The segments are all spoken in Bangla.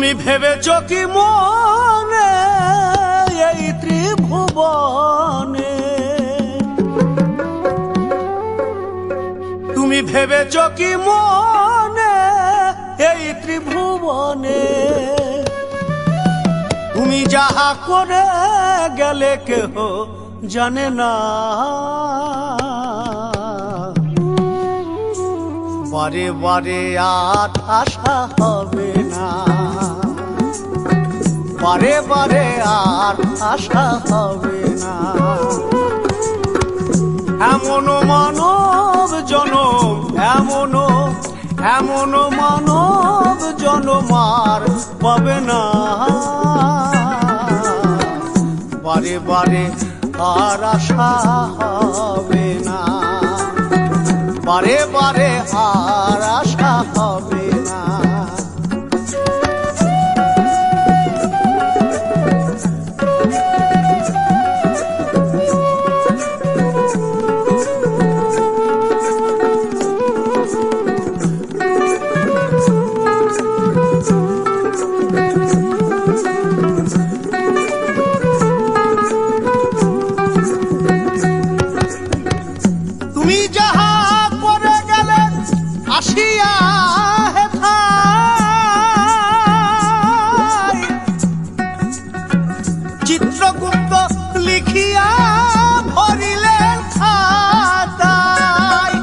তুমি ভেবেছ কি মনে এই ত্রিভুবনে, তুমি ভেবেছ কি মনে এই ত্রিভুবনে, তুমি যাহা করে গেলে কেহ জানে না। বারে বারে আর আশা হবে না, বারে বারে আর আশা হবে না। এমন মানব জনম, এমন মানব জনম আর পাবে না। বারে বারে আর আশা হবে না, বারে বারে আর আশা হবে না। তুমি যাহা করে গেলে আসিয়া হেথায়, চিত্রগুপ্ত লিখিয়া ভরিলেন খাতায়।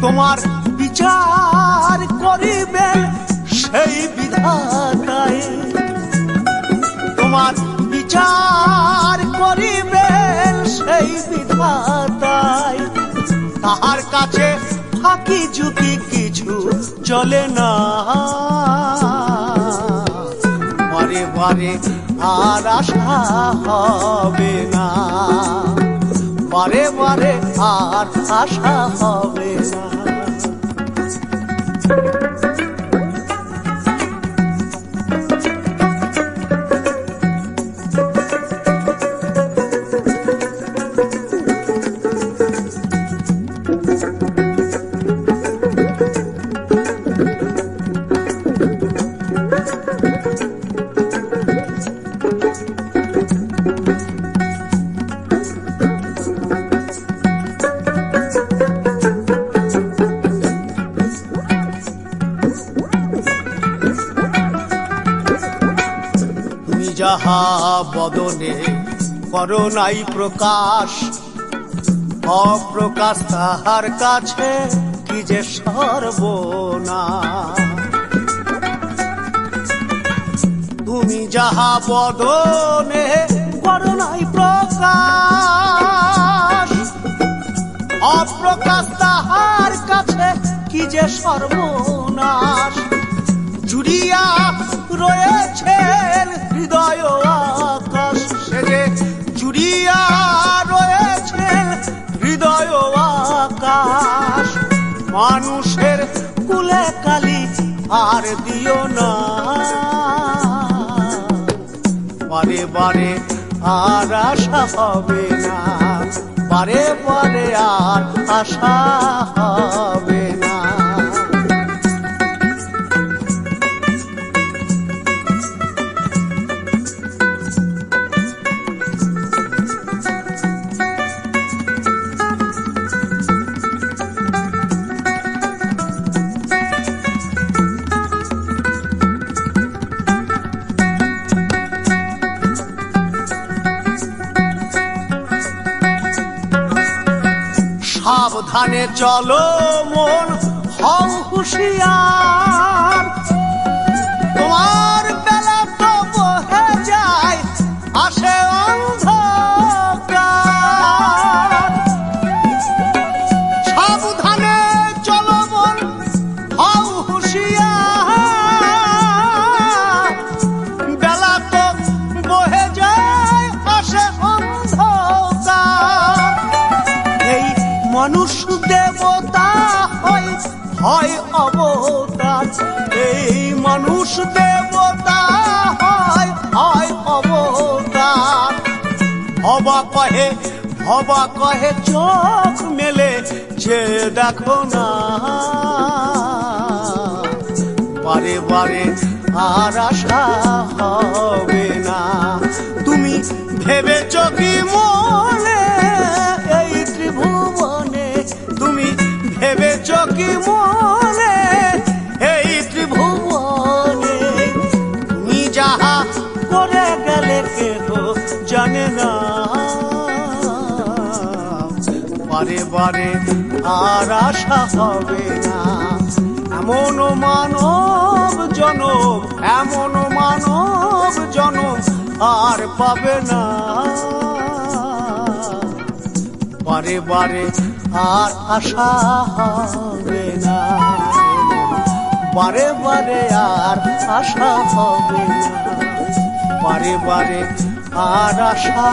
তোমার বিচার করিবেন সেই বিধাতায়, তোমার বিচার করিবেন সেই বিধাতায়। তাহার কাছে ফাঁকি ঝুঁকি কিছু চলে না। বারে বারে আর আশা হবে না, বারে বারে আর আশা হবে না। যাহা বদনে করো নাই প্রকাশ, অপ্রকাশ তাহার কাছে কি যে সর্বনাশ। তুমি যাহা বদনে করো নাই প্রকাশ, অপ্রকাশ তাহার কাছে কি যে সর্বনাশ। জুড়িয়া রয়েছেন হৃদয় আকাশ, সে যে জুড়িয়া রয়েছেন হৃদয় আকাশ। মানুষের কুলে কালি আর দিও না, বারে বারে আর আশা হবে না, বারে বারে আর আশা হবে না। সাবধানে চলো মন, হও হুঁশিয়ার। তোমার বেলা তো বহে যায়, আসে অন্ধকার। সাবধানে চলো মন, হও হুঁশিয়ার। বেলা তো বহে যায়, আসে অন্ধকার। এই মানুষ দেবতা হয় হয় অবতার, এই মানুষ দেবতা হয় হয় অবতার। হবা কহে হবা কহে চোখ মেলে যে দেখো না, বারে বারে আর আশা হবে না। তুমি ভেবেছ কি মনে এই ত্রিভুবনে, তুমি ভেবেছ কি মনে এই ত্রিভুবনে, তুমি যাহা করে গেলে কেহ জানে না। বারে বারে আর আশা হবে না। এমন মানব জনম, এমন মানব জনম আর পাবে না। বারে বারে আর আশা হবে না। বারে বারে আর আশা হবে না। বারে বারে আর আশা